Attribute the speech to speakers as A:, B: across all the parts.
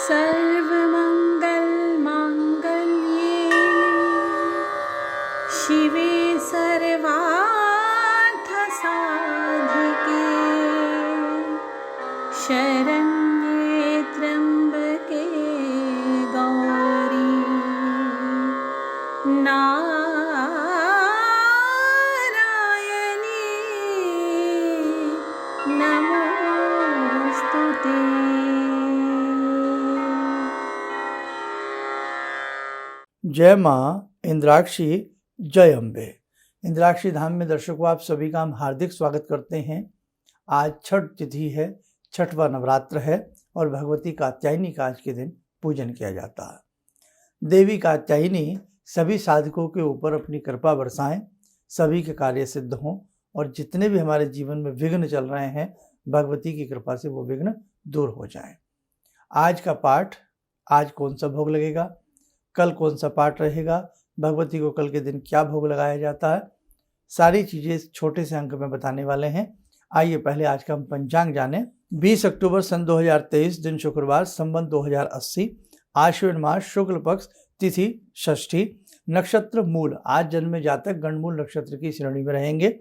A: सर्वमङ्गलमाङ्गल्ये शिवे सर्वार्थसाधिके शरण्ये त्र्यम्बके गौरी नारायणी नमोस्तुते।
B: जय माँ इंद्राक्षी, जय अम्बे। इंद्राक्षी धाम में दर्शकों आप सभी का हम हार्दिक स्वागत करते हैं। आज छठ तिथि है, छठवां नवरात्र है और भगवती कात्यायनी का आज के दिन पूजन किया जाता है। देवी कात्यायनी सभी साधकों के ऊपर अपनी कृपा बरसाएं, सभी के कार्य सिद्ध हों और जितने भी हमारे जीवन में विघ्न चल रहे हैं भगवती की कृपा से वो विघ्न दूर हो जाएं। आज का पाठ, आज कौन सा भोग लगेगा, कल कौन सा पाठ रहेगा, भगवती को कल के दिन क्या भोग लगाया जाता है, सारी चीज़ें छोटे से अंक में बताने वाले हैं। आइए पहले आज का हम पंचांग जानें। 20 अक्टूबर सन 2023, दिन शुक्रवार, संवत 2080, आश्विन मास, शुक्ल पक्ष, तिथि षष्ठी, नक्षत्र मूल। आज जन्मे जातक गणमूल नक्षत्र की श्रेणी में रहेंगे।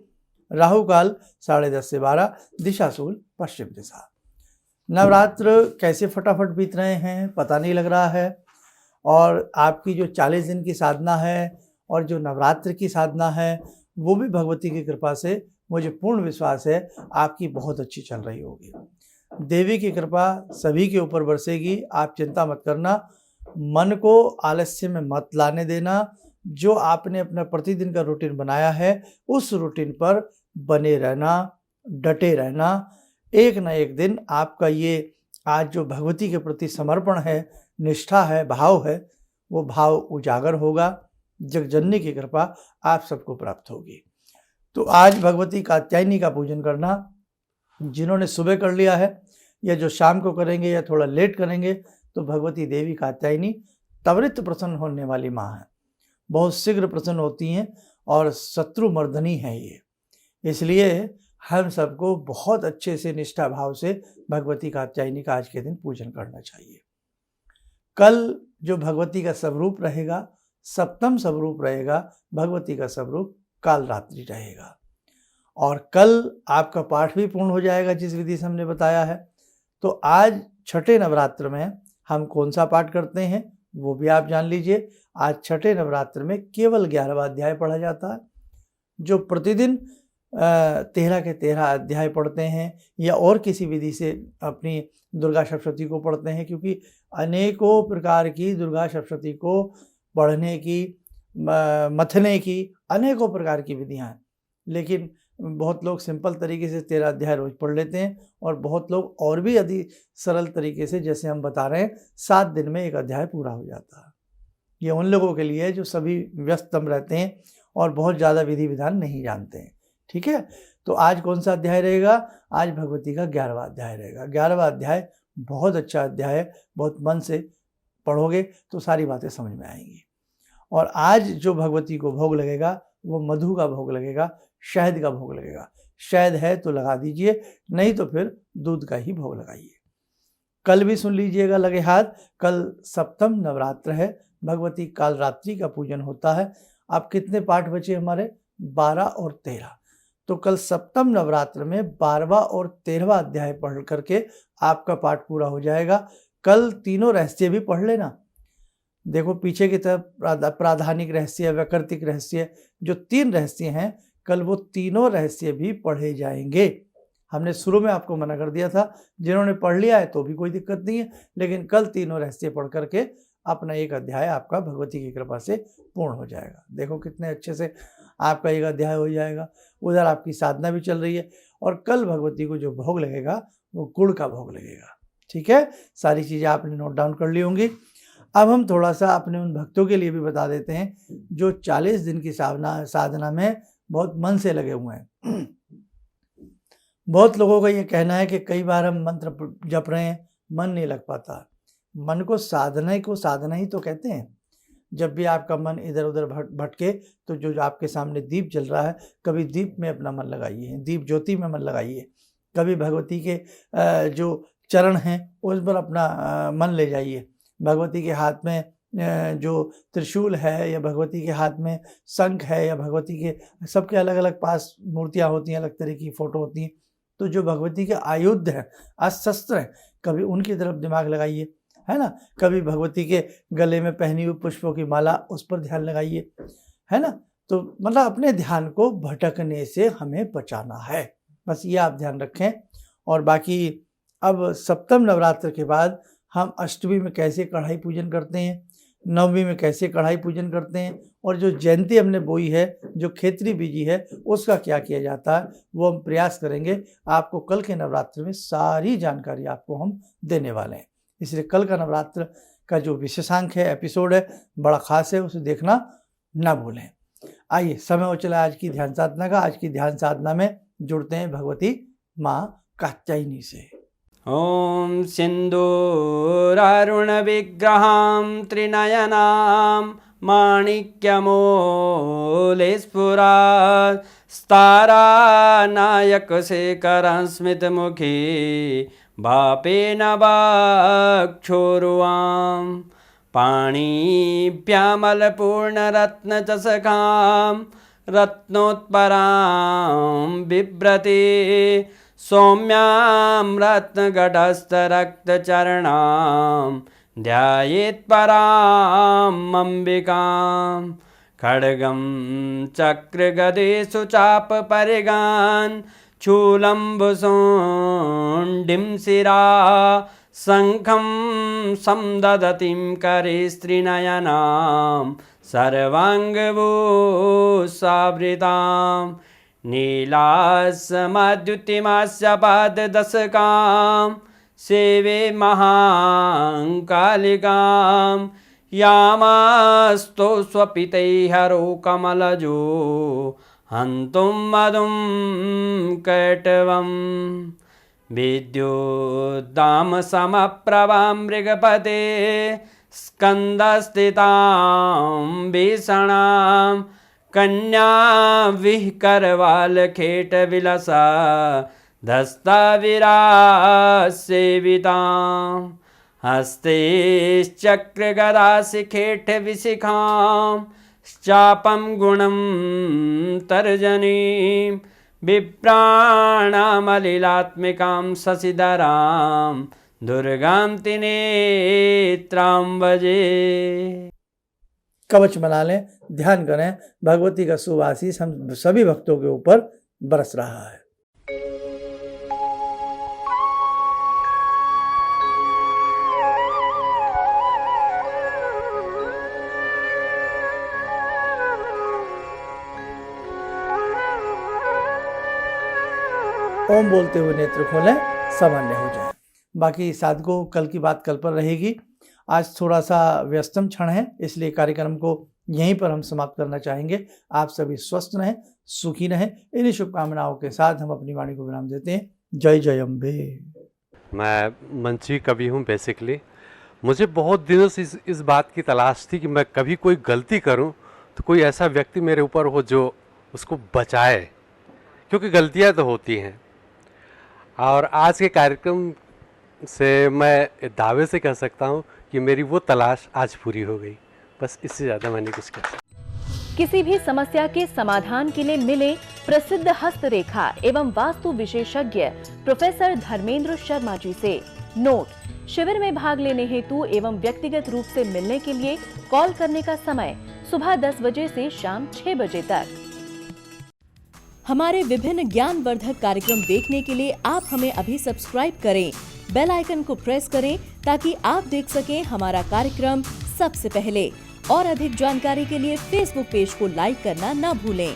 B: राहु काल 10:30 से 12, दिशा सूल पश्चिम दिशा। नवरात्र कैसे फटाफट बीत रहे हैं पता नहीं लग रहा है, और आपकी जो 40 दिन की साधना है और जो नवरात्र की साधना है वो भी भगवती की कृपा से मुझे पूर्ण विश्वास है आपकी बहुत अच्छी चल रही होगी। देवी की कृपा सभी के ऊपर बरसेगी, आप चिंता मत करना। मन को आलस्य में मत लाने देना। जो आपने अपना प्रतिदिन का रूटीन बनाया है उस रूटीन पर बने रहना, डटे रहना। एक न एक दिन आपका ये आज जो भगवती के प्रति समर्पण है, निष्ठा है, भाव है, वो भाव उजागर होगा। जगजननी की कृपा आप सबको प्राप्त होगी। तो आज भगवती कात्यायनी का पूजन करना, जिन्होंने सुबह कर लिया है या जो शाम को करेंगे या थोड़ा लेट करेंगे, तो भगवती देवी कात्यायनी त्वरित प्रसन्न होने वाली माँ है, बहुत शीघ्र प्रसन्न होती हैं और शत्रु मर्दनी है ये। इसलिए हम सबको बहुत अच्छे से निष्ठा भाव से भगवती कात्यायनी का आज के दिन पूजन करना चाहिए। कल जो भगवती का स्वरूप रहेगा, सप्तम स्वरूप रहेगा, भगवती का स्वरूप काल रात्रि रहेगा। और कल आपका पाठ भी पूर्ण हो जाएगा जिस विधि से हमने बताया है। तो आज छठे नवरात्र में हम कौन सा पाठ करते हैं वो भी आप जान लीजिए। आज छठे नवरात्र में केवल 11वां अध्याय पढ़ा जाता है। जो प्रतिदिन 13 के 13 अध्याय पढ़ते हैं या और किसी विधि से अपनी दुर्गा सप्तशती को पढ़ते हैं, क्योंकि अनेकों प्रकार की दुर्गा सप्तशती को पढ़ने की, मथने की अनेकों प्रकार की विधियां हैं। लेकिन बहुत लोग सिंपल तरीके से 13 अध्याय रोज पढ़ लेते हैं और बहुत लोग और भी अधिक सरल तरीके से, जैसे हम बता रहे हैं, 7 दिन में एक अध्याय पूरा हो जाता है। ये उन लोगों के लिए जो सभी व्यस्तम रहते हैं और बहुत ज़्यादा विधि विधान नहीं जानते हैं। ठीक है, तो आज कौन सा अध्याय रहेगा? आज भगवती का 11वां अध्याय रहेगा। 11वां अध्याय बहुत अच्छा अध्याय है, बहुत मन से पढ़ोगे तो सारी बातें समझ में आएंगी। और आज जो भगवती को भोग लगेगा वो मधु का भोग लगेगा, शहद का भोग लगेगा। शहद है तो लगा दीजिए, नहीं तो फिर दूध का ही भोग लगाइए। कल भी सुन लीजिएगा लगे हाथ, कल सप्तम नवरात्र है, भगवती काल रात्रि का पूजन होता है। अब कितने पाठ बचे हमारे? 12 और 13। तो कल सप्तम नवरात्र में 12वां और 13वां अध्याय पढ़ करके आपका पाठ पूरा हो जाएगा। कल तीनों रहस्य भी पढ़ लेना। देखो पीछे की तरफ प्राधानिक रहस्य, वैकल्पिक रहस्य, जो 3 रहस्य हैं, कल वो तीनों रहस्य भी पढ़े जाएंगे। हमने शुरू में आपको मना कर दिया था, जिन्होंने पढ़ लिया है तो भी कोई दिक्कत नहीं है, लेकिन कल तीनों रहस्य पढ़ करके अपना एक अध्याय आपका भगवती की कृपा से पूर्ण हो जाएगा। देखो कितने अच्छे से आपका एक अध्याय हो जाएगा। उधर आपकी साधना भी चल रही है और कल भगवती को जो भोग लगेगा वो गुड़ का भोग लगेगा। ठीक है, सारी चीज़ें आपने नोट डाउन कर ली होंगी। अब हम थोड़ा सा अपने उन भक्तों के लिए भी बता देते हैं जो 40 दिन की साधना में बहुत मन से लगे हुए हैं। बहुत लोगों का ये कहना है कि कई बार हम मंत्र जप रहे हैं, मन नहीं लग पाता। मन को साधना ही तो कहते हैं। जब भी आपका मन इधर उधर भटके तो जो आपके सामने दीप जल रहा है, कभी दीप में अपना मन लगाइए, दीप ज्योति में मन लगाइए। कभी भगवती के जो चरण हैं उस पर अपना मन ले जाइए। भगवती के हाथ में जो त्रिशूल है या भगवती के हाथ में शंख है या भगवती के सबके अलग अलग पास मूर्तियाँ होती हैं, अलग तरह की फ़ोटो होती हैं, तो जो भगवती के आयुध हैं, अस्त्र हैं, कभी उनकी तरफ दिमाग लगाइए, है ना। कभी भगवती के गले में पहनी हुई पुष्पों की माला उस पर ध्यान लगाइए, है ना। तो मतलब अपने ध्यान को भटकने से हमें बचाना है, बस ये आप ध्यान रखें। और बाकी अब सप्तम नवरात्र के बाद हम अष्टमी में कैसे कढ़ाई पूजन करते हैं, नवमी में कैसे कढ़ाई पूजन करते हैं, और जो जयंती हमने बोई है, जो खेतरी बीजी है, उसका क्या किया जाता है, वो हम प्रयास करेंगे। आपको कल के नवरात्र में सारी जानकारी आपको हम देने वाले हैं। इसलिए कल का नवरात्र का जो विशेषांक है, एपिसोड है, बड़ा खास है, उसे देखना ना भूलें। आइए, समय हो चला आज की ध्यान साधना का। आज की ध्यान साधना में जुड़ते हैं भगवती माँ कात्यायनी से।
C: ॐ सिन्दूरारुणविग्रहां त्रिनयनां माणिक्यमूलस्फुरात् स्तारानायकशेखरं स्मितमुखी वापेन वक्षोरुवां पाणिभ्यामलपूर्णरत्नचषकां रत्नोत्परां बिभ्रति सौम्यां रत्नगटस्थरक्तचरणां ध्यायेत् पराम् अम्बिकां खड्गं चक्रगदेषु चापपरिगान् शूलम्बुशोण्डिं शिरा शङ्खं समदधतीं करे स्त्रीनयनां सर्वाङ्गभूषावृतां नीलासमद्युतिमास्य पाददशकां सेवे महाकालिकां यामास्तो स्वपितैहरो कमलजो हन्तुं मधुं कैटवं विद्युद्दामसमप्रभां मृगपते स्कन्दस्थितां भीषणां कन्या विहकरवालखेटविलसा धस्ताविरासेवितां हस्तैश्चक्रगदाशिखेटविशिखां चापं गुणं तर्जनीं विप्राणामलिलात्मिकां शशिधरां दुर्गां त्रिनेत्रां भजे।
B: कवच बना लें, ध्यान करें, भगवती का शुभ आशीष हम सभी भक्तों के ऊपर बरस रहा है। ओम बोलते हुए नेत्र खोलें, सामान्य हो जाए। बाकी साधकों, कल की बात कल पर रहेगी। आज थोड़ा सा व्यस्तम क्षण है, इसलिए कार्यक्रम को यहीं पर हम समाप्त करना चाहेंगे। आप सभी स्वस्थ रहें, सुखी रहें। इन्हीं शुभकामनाओं के साथ हम अपनी वाणी को विराम देते हैं। जय जय अम्बे।
D: मैं मंची कवि हूँ बेसिकली। मुझे बहुत दिनों से इस बात की तलाश थी कि मैं कभी कोई गलती करूँ तो कोई ऐसा व्यक्ति मेरे ऊपर हो जो उसको बचाए, क्योंकि गलतियाँ तो होती हैं। और आज के कार्यक्रम से मैं दावे से कह सकता हूँ कि मेरी वो तलाश आज पूरी हो गई। बस इससे ज़्यादा मैंने कुछ कहा।
E: किसी भी समस्या के समाधान के लिए मिले प्रसिद्ध हस्तरेखा एवं वास्तु विशेषज्ञ प्रोफेसर धर्मेंद्र शर्मा जी से। नोट: शिविर में भाग लेने हेतु एवं व्यक्तिगत रूप से मिलने के लिए कॉल करने का समय सुबह 10 बजे से शाम 6 बजे तक। हमारे विभिन्न ज्ञानवर्धक कार्यक्रम देखने के लिए आप हमें अभी सब्सक्राइब करें, बेल आइकन को प्रेस करें ताकि आप देख सकें हमारा कार्यक्रम सबसे पहले। और अधिक जानकारी के लिए फेसबुक पेज को लाइक करना न भूलें।